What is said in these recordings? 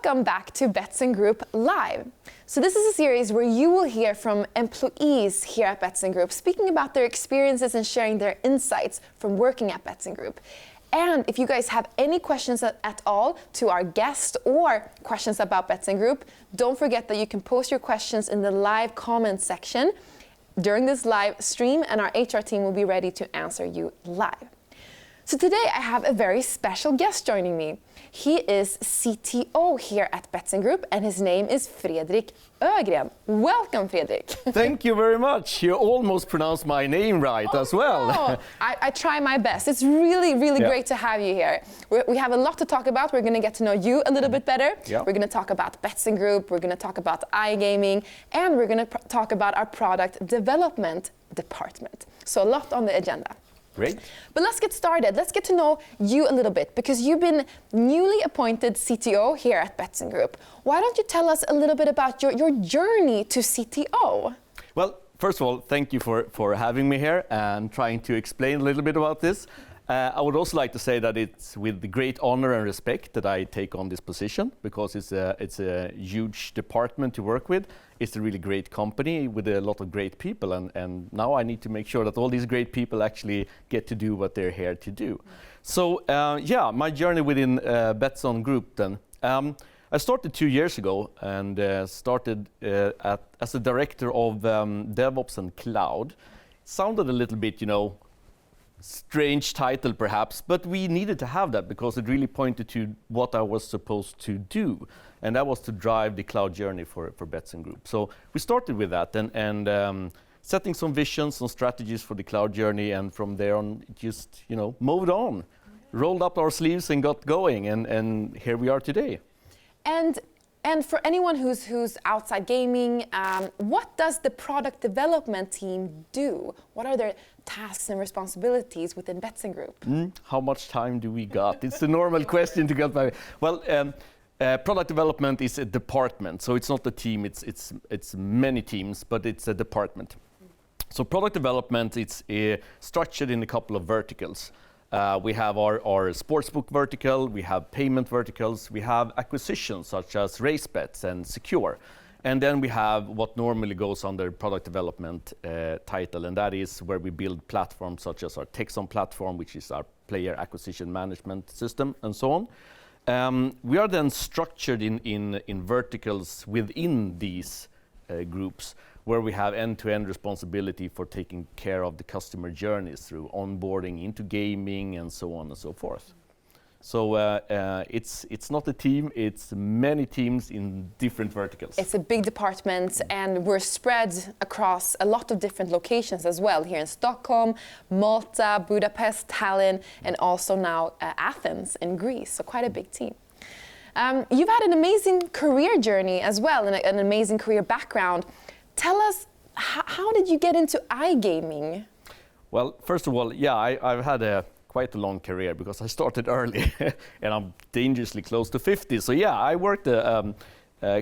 Welcome back to Betsson Group Live. So this is a series where you will hear from employees here at Betsson Group speaking about their experiences and sharing their insights from working at Betsson Group. And if you guys have any questions at all to our guest or questions about Betsson Group, don't forget that you can post your questions in the live comment section during this live stream, and our HR team will be ready to answer you live. So today I have a very special guest joining me. He is CTO here at Betsson Group, and his name is Fredrik Ögren. Welcome, Fredrik. Thank you very much. You almost pronounced my name right as well. No. I try my best. It's really great to have you here. We have a lot to talk about. We're going to get to know you a little bit better. Yeah. We're going to talk about Betsson Group. We're going to talk about iGaming, and we're going to talk about our product development department. So a lot on the agenda. Great. But let's get started. Let's get to know you a little bit, because you've been newly appointed CTO here at Betsson Group. Why don't you tell us a little bit about your journey to CTO? Well, first of all, thank you for having me here and trying to explain a little bit about this. I would also like to say that it's with great honor and respect that I take on this position, because it's a huge department to work with. It's a really great company with a lot of great people, and now I need to make sure that all these great people actually get to do what they're here to do. So my journey within Betsson Group then. I started 2 years ago and started as a director of DevOps and Cloud. Sounded a little bit, strange title perhaps, but we needed to have that because it really pointed to what I was supposed to do, and that was to drive the cloud journey for Betsson Group. So we started with that and setting some visions, some strategies for the cloud journey, and from there on just moved on, rolled up our sleeves and got going, and here we are today. And for anyone who's outside gaming, what does the product development team do? What are their tasks and responsibilities within Betsson Group? How much time do we got? It's a normal question to get by. Well, product development is a department, so it's not a team. It's many teams, but it's a department. So product development, it's structured in a couple of verticals. We have our sportsbook vertical, we have payment verticals, we have acquisitions such as race bets and secure. And then we have what normally goes under product development title, and that is where we build platforms such as our Betsson platform, which is our player acquisition management system, and so on. We are then structured in verticals within these groups, where we have end-to-end responsibility for taking care of the customer journeys through onboarding into gaming and so on and so forth. So it's not a team, it's many teams in different verticals. It's a big department, and we're spread across a lot of different locations as well, here in Stockholm, Malta, Budapest, Tallinn, and also now Athens in Greece, so quite a big team. You've had an amazing career journey as well, and an amazing career background. Tell us, how did you get into iGaming? Well, first of all, I've had quite a long career because I started early and I'm dangerously close to 50. So I worked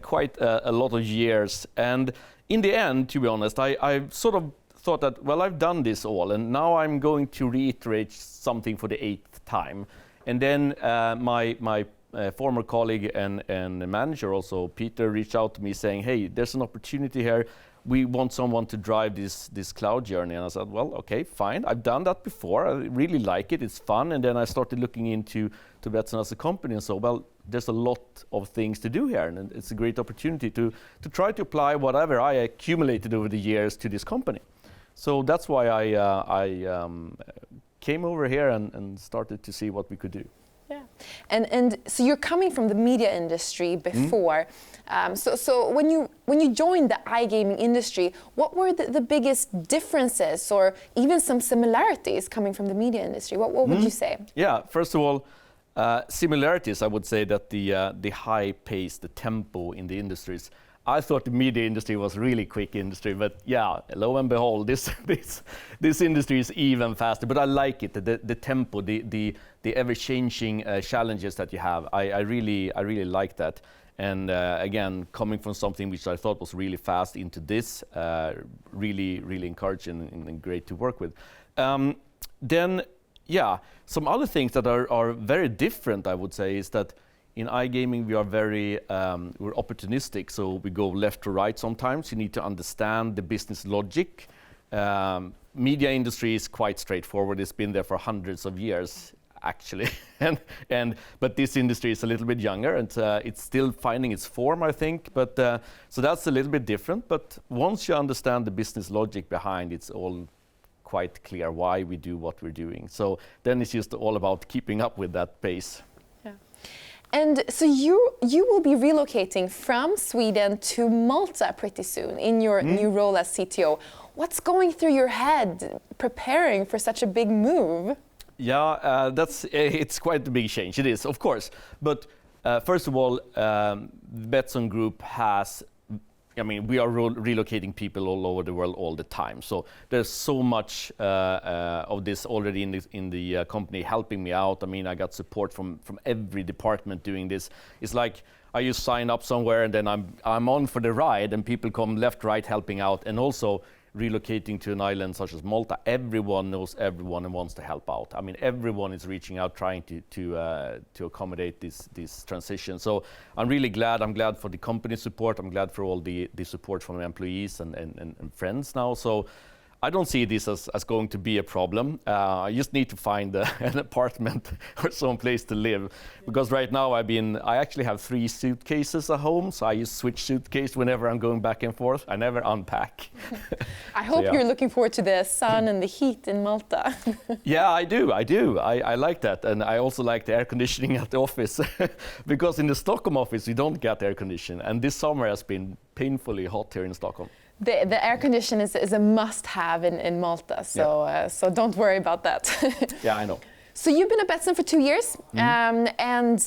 quite a lot of years. And in the end, to be honest, I sort of thought that, well, I've done this all, and now I'm going to reiterate something for the 8th time. And then my former colleague and manager also, Peter, reached out to me saying, hey, there's an opportunity here. We want someone to drive this cloud journey. And I said, well, okay, fine. I've done that before. I really like it. It's fun. And then I started looking into Betsson as a company. And so, well, there's a lot of things to do here. And it's a great opportunity to try to apply whatever I accumulated over the years to this company. So that's why I came over here and started to see what we could do. Yeah, and so you're coming from the media industry before. So when you joined the iGaming industry, what were the biggest differences, or even some similarities coming from the media industry? What would you say? Yeah, first of all, similarities. I would say that the high pace, the tempo in the industries. I thought the media industry was really quick industry, but lo and behold, this industry is even faster. But I like it, the tempo, the ever-changing challenges that you have. I really like that. And again, coming from something which I thought was really fast into this, really encouraging and great to work with. Then, some other things that are very different, I would say, is that in iGaming we are very we're opportunistic, so we go left to right sometimes. You need to understand the business logic. Media industry is quite straightforward. It's been there for hundreds of years, actually, but this industry is a little bit younger, and it's still finding its form, I think. But so that's a little bit different. But once you understand the business logic behind, it's all quite clear why we do what we're doing. So then it's just all about keeping up with that pace. Yeah. And so you will be relocating from Sweden to Malta pretty soon in your new role as CTO. What's going through your head preparing for such a big move? Yeah, it's quite a big change. It is, of course. But first of all, Betsson Group has, we are relocating people all over the world all the time. So there's so much of this already in the company helping me out. I got support from every department doing this. It's like I just sign up somewhere and then I'm on for the ride, and people come left, right, helping out. And also relocating to an island such as Malta, everyone knows everyone and wants to help out. Everyone is reaching out, trying to accommodate this transition. So I'm really glad. I'm glad for the company support. I'm glad for all the support from employees and friends now. So I don't see this as going to be a problem. I just need to find an apartment or some place to live, because right now I actually have 3 suitcases at home, so I just switch suitcase whenever I'm going back and forth. I never unpack. I hope you're looking forward to the sun and the heat in Malta. Yeah, I do. I like that, and I also like the air conditioning at the office, because in the Stockholm office we don't get air conditioning, and this summer has been painfully hot here in Stockholm. The air condition is a must-have in Malta, so don't worry about that. Yeah, I know. So you've been at Betsson for 2 years, and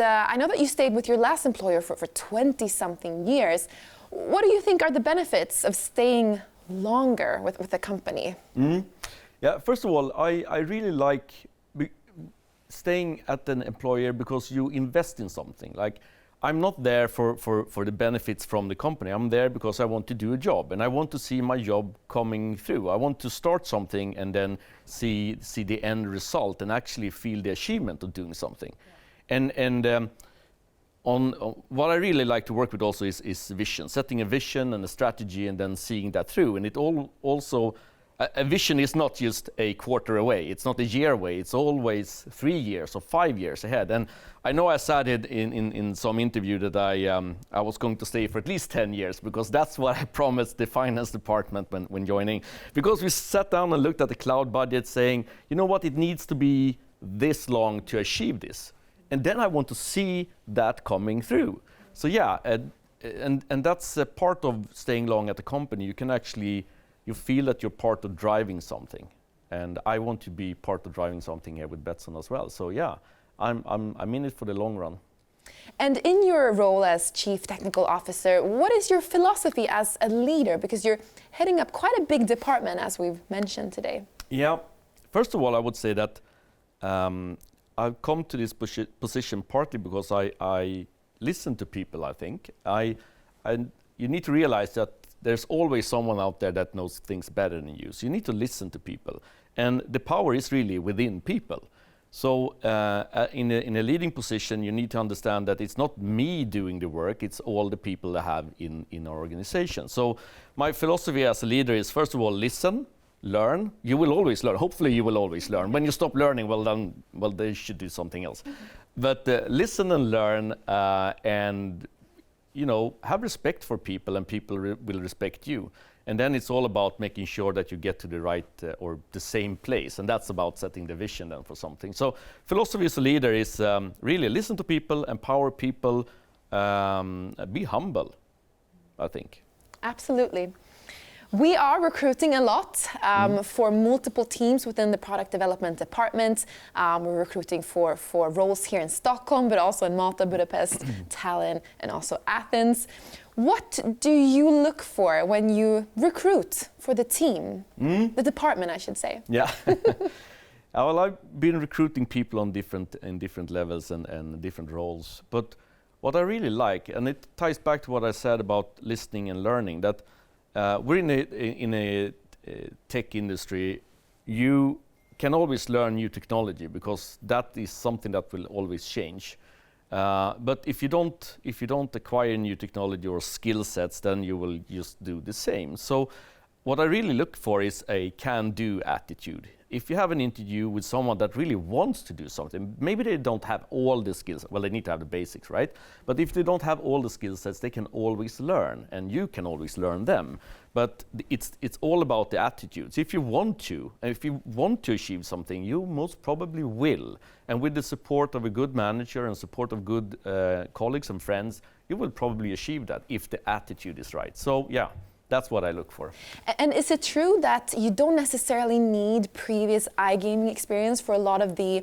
I know that you stayed with your last employer for 20-something years. What do you think are the benefits of staying longer with the company? Yeah, first of all, I really like staying at an employer because you invest in something. Like, I'm not there for the benefits from the company. I'm there because I want to do a job, and I want to see my job coming through. I want to start something and then see the end result and actually feel the achievement of doing something. Yeah. And on what I really like to work with also is vision, setting a vision and a strategy and then seeing that through. And it also a vision is not just a quarter away. It's not a year away. It's always 3 years or 5 years ahead. And I know I said it in some interview that I was going to stay for at least 10 years, because that's what I promised the finance department when joining. Because we sat down and looked at the cloud budget saying, you know what, it needs to be this long to achieve this. And then I want to see that coming through. So yeah, and that's a part of staying long at the company. You feel that you're part of driving something, and I want to be part of driving something here with Betsson as well. So yeah, I'm in it for the long run. And in your role as Chief Technical Officer, what is your philosophy as a leader? Because you're heading up quite a big department, as we've mentioned today. Yeah, first of all, I would say that I've come to this position partly because I listen to people. I think you need to realize that there's always someone out there that knows things better than you. So you need to listen to people. And the power is really within people. So in a leading position, you need to understand that it's not me doing the work, it's all the people I have in our organization. So my philosophy as a leader is, first of all, listen, learn. You will always learn. Hopefully you will always learn. When you stop learning, well, they should do something else. But listen and learn, and have respect for people, and people will respect you. And then it's all about making sure that you get to the right or the same place. And that's about setting the vision then for something. So philosophy as a leader is really listen to people, empower people, be humble, I think. Absolutely. We are recruiting a lot for multiple teams within the product development department. We're recruiting for roles here in Stockholm, but also in Malta, Budapest, Tallinn, and also Athens. What do you look for when you recruit for the team, the department, I should say? Yeah. Well, I've been recruiting people in different levels and different roles. But what I really like, and it ties back to what I said about listening and learning, that we're in a tech industry. You can always learn new technology because that is something that will always change. But if you don't acquire new technology or skill sets, then you will just do the same. So what I really look for is a can-do attitude. If you have an interview with someone that really wants to do something, maybe they don't have all the skills. Well, they need to have the basics, right? But if they don't have all the skill sets, they can always learn, and you can always learn them. But it's all about the attitudes. If you want to achieve something, you most probably will. And with the support of a good manager and support of good colleagues and friends, you will probably achieve that if the attitude is right. So yeah. That's what I look for. And is it true that you don't necessarily need previous iGaming experience for a lot of the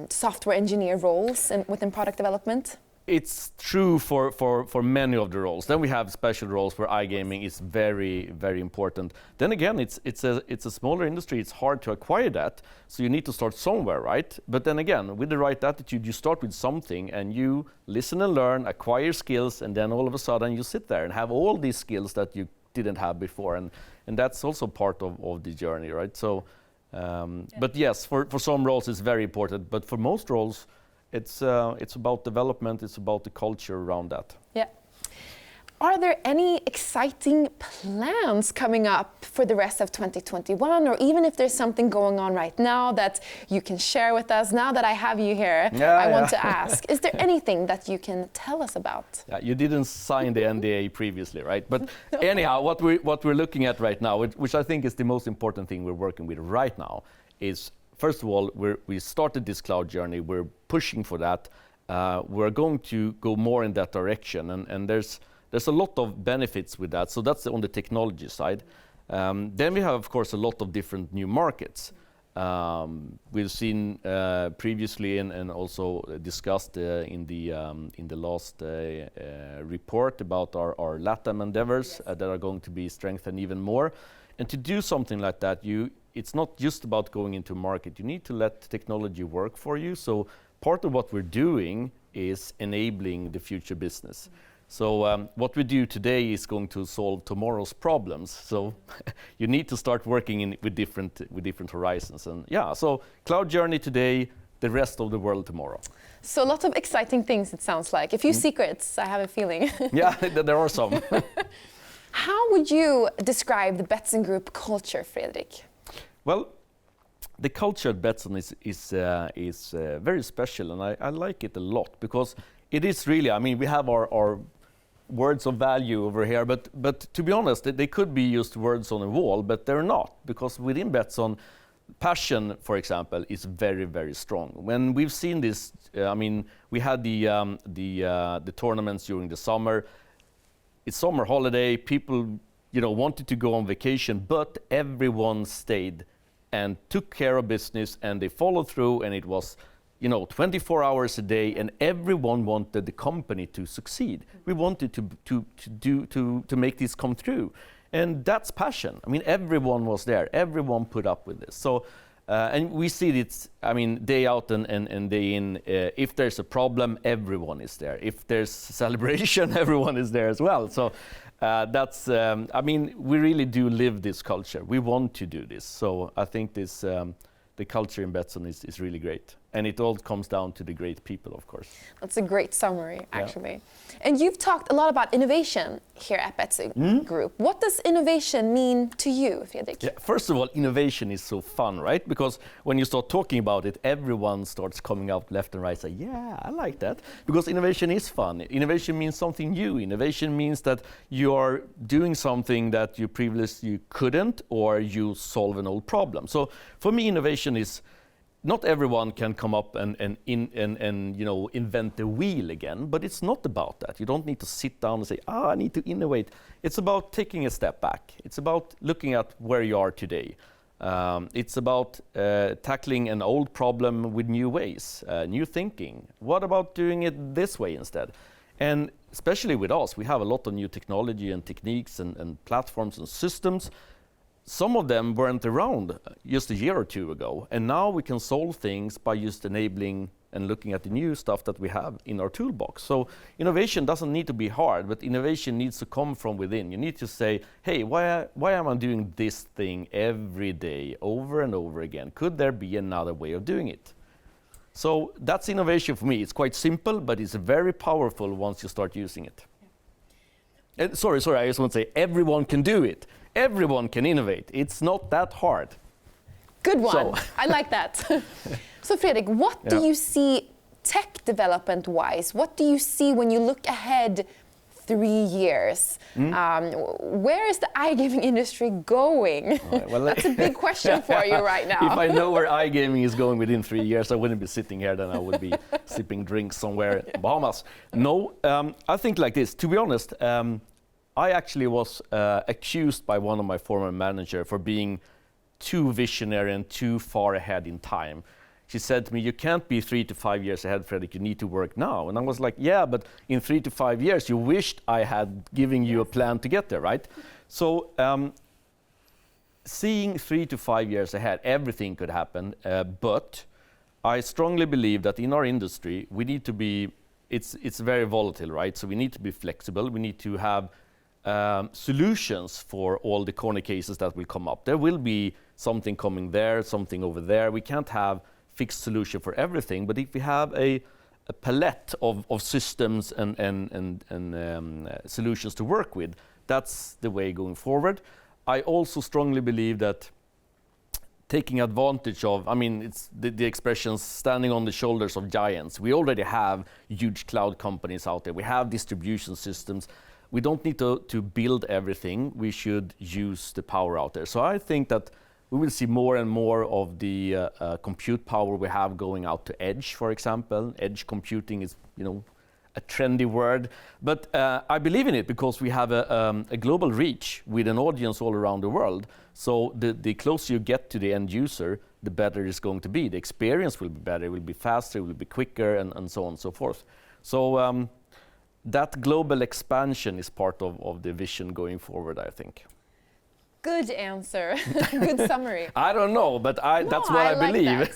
software engineer roles within product development? It's true for many of the roles. Then we have special roles where iGaming is very, very important. Then again, it's a smaller industry. It's hard to acquire that. So you need to start somewhere, right? But then again, with the right attitude, you start with something and you listen and learn, acquire skills, and then all of a sudden you sit there and have all these skills that you didn't have before. And that's also part of the journey, right? So, but yes, for some roles it's very important. But for most roles, it's about development, it's about the culture around that. Yeah. Are there any exciting plans coming up for the rest of 2021, or even if there's something going on right now that you can share with us? Now that I have you here, I want to ask, is there anything that you can tell us about? Yeah, you didn't sign the NDA previously, right? But anyhow, what we're looking at right now, which I think is the most important thing we're working with right now, is first of all, we started this cloud journey. We're pushing for that. We're going to go more in that direction, and there's a lot of benefits with that. So that's on the technology side. Then we have, of course, a lot of different new markets. We've seen previously and also discussed in the last report about our LATAM endeavors that are going to be strengthened even more. And to do something like that, it's not just about going into market. You need to let technology work for you. So part of what we're doing is enabling the future business. So what we do today is going to solve tomorrow's problems. So you need to start working with different horizons. And yeah, so cloud journey today, the rest of the world tomorrow. So a lot of exciting things, it sounds like. A few secrets, I have a feeling. Yeah, there are some. How would you describe the Betsson Group culture, Fredrik? Well, the culture at Betsson is very special, and I like it a lot because it is really, I mean, we have our words of value over here, but to be honest, they could be just words on a wall, but they're not, because within Betsson, passion, for example, is very, very strong. When we've seen this, I mean, we had the tournaments during the summer. It's summer holiday, people, wanted to go on vacation, but everyone stayed and took care of business, and they followed through, and it was 24 hours a day, and everyone wanted the company to succeed. We wanted to make this come through, and that's passion. I mean, everyone was there. Everyone put up with this. So, and we see it. I mean, day out and day in. If there's a problem, everyone is there. If there's celebration, everyone is there as well. So. That's, I mean, we really do live this culture. We want to do this. So I think the culture in Betsson is really great. And it all comes down to the great people, of course. That's a great summary, actually. Yeah. And you've talked a lot about innovation here at Betsson Group. What does innovation mean to you, Fredrik? Yeah, first of all, innovation is so fun, right? Because when you start talking about it, everyone starts coming out left and right, say, yeah, I like that. Because innovation is fun. Innovation means something new. Innovation means that you are doing something that you previously couldn't, or you solve an old problem. So for me, innovation is, not everyone can come up and invent the wheel again, but it's not about that. You don't need to sit down and say, I need to innovate. It's about taking a step back. It's about looking at where you are today. It's about tackling an old problem with new ways, new thinking. What about doing it this way instead? And especially with us, we have a lot of new technology and techniques and platforms and systems. Some of them weren't around just a year or two ago, and now we can solve things by just enabling and looking at the new stuff that we have in our toolbox. So innovation doesn't need to be hard, but innovation needs to come from within. You need to say, hey, why am I doing this thing every day, over and over again? Could there be another way of doing it? So that's innovation for me. It's quite simple, but it's very powerful once you start using it. And sorry, I just want to say everyone can do it. Everyone can innovate. It's not that hard. Good one. I like that. So Fredrik, what do you see tech development-wise? What do you see when you look ahead 3 years? Where is the iGaming industry going? That's a big question for you right now. If I know where iGaming is going within 3 years, I wouldn't be sitting here, then I would be sipping drinks somewhere in Bahamas. No, I think like this. To be honest, I actually was accused by one of my former managers for being too visionary and too far ahead in time. She said to me, you can't be 3 to 5 years ahead, Fredrik, you need to work now. And I was like, yeah, but in 3 to 5 years, you wished I had given you a plan to get there, right? So seeing 3 to 5 years ahead, everything could happen. But I strongly believe that in our industry, we need to be, it's very volatile, right? So we need to be flexible. We need to have solutions for all the corner cases that will come up. There will be something coming there, something over there. We can't have fixed solution for everything, but if we have a palette of systems and solutions to work with, that's the way going forward. I also strongly believe that taking advantage of, I mean, it's the expression standing on the shoulders of giants. We already have huge cloud companies out there. We have distribution systems. We don't need to build everything. We should use the power out there. So I think that we will see more and more of the compute power we have going out to edge, for example. Edge computing is, a trendy word, but I believe in it because we have a global reach with an audience all around the world. So the closer you get to the end user, the better it's going to be. The experience will be better, it will be faster, it will be quicker, and so on and so forth. So that global expansion is part of the vision going forward, I think. Good answer. Good summary. I don't know, but that's what I believe.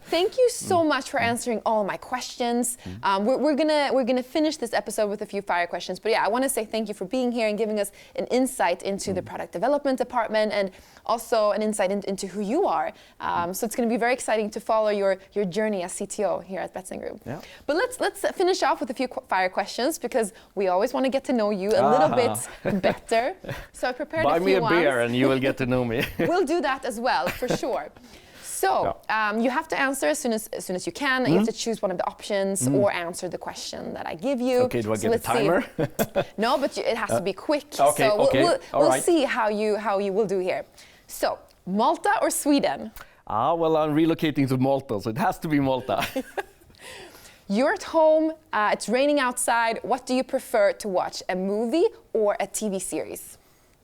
Thank you so much for answering all my questions. We're gonna finish this episode with a few fire questions. But yeah, I want to say thank you for being here and giving us an insight into the product development department and also an insight into who you are. So it's going to be very exciting to follow your journey as CTO here at Betsson Group. Yeah. But let's finish off with a few fire questions because we always want to get to know you a little bit better. So I prepared a few ones. Buy me a beer and you will get to know me. We'll do that as well, for sure. So you have to answer as soon as you can. You have to choose one of the options or answer the question that I give you. Okay, do I get a timer? No, but it has to be quick. We'll see how you will do here. So, Malta or Sweden? Well, I'm relocating to Malta, so it has to be Malta. You're at home, it's raining outside. What do you prefer to watch, a movie or a TV series?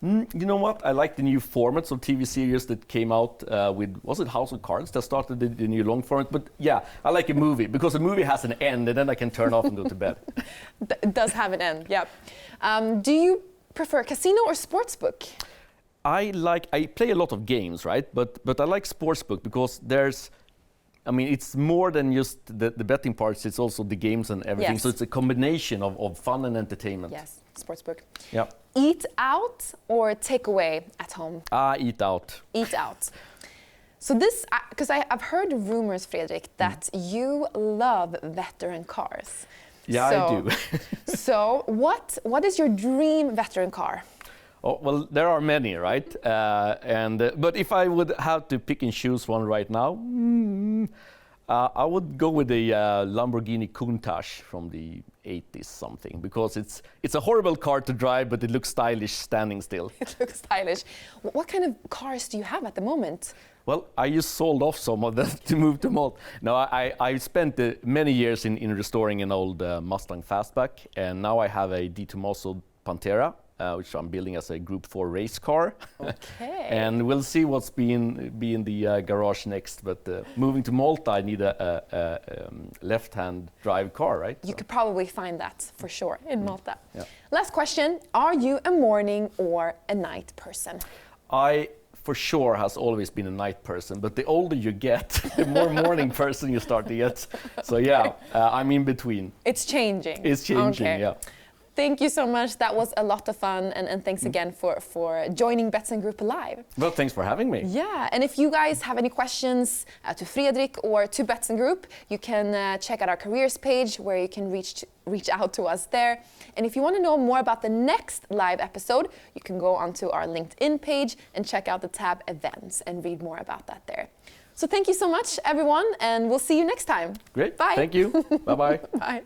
You know what? I like the new formats of TV series that came out with, was it House of Cards that started the new long format? But yeah, I like a movie because a movie has an end and then I can turn off and go to bed. It does have an end, yeah. Do you prefer casino or sportsbook? I play a lot of games, right? But I like sportsbook because it's more than just the betting parts, it's also the games and everything. Yes. So it's a combination of fun and entertainment. Yes, sportsbook. Yeah. Eat out or take away at home? Eat out. Eat out. So this, because I've heard rumors, Fredrik, that you love veteran cars. Yeah, I do. So what is your dream veteran car? Oh, well, there are many, right? But if I would have to pick and choose one right now, I would go with the Lamborghini Countach from the 80s something, because it's a horrible car to drive, but it looks stylish standing still. It looks stylish. What kind of cars do you have at the moment? Well, I just sold off some of them to move to Malta. No, I spent many years in restoring an old Mustang Fastback, and now I have a Di Tommaso Pantera, which I'm building as a Group 4 race car. Okay. And we'll see what's be in the garage next. But moving to Malta, I need a left-hand drive car, right? You could probably find that for sure in Malta. Yeah. Last question: are you a morning or a night person? I, for sure, has always been a night person. But the older you get, the more morning person you start to get. So yeah, I'm in between. It's changing. It's changing. Okay. Yeah. Thank you so much. That was a lot of fun, and thanks again for joining Betsson Group Live. Well, thanks for having me. Yeah, and if you guys have any questions to Fredrik or to Betsson Group, you can check out our careers page where you can reach out to us there. And if you want to know more about the next live episode, you can go onto our LinkedIn page and check out the tab Events and read more about that there. So thank you so much, everyone, and we'll see you next time. Great. Bye. Thank you. Bye-bye. Bye.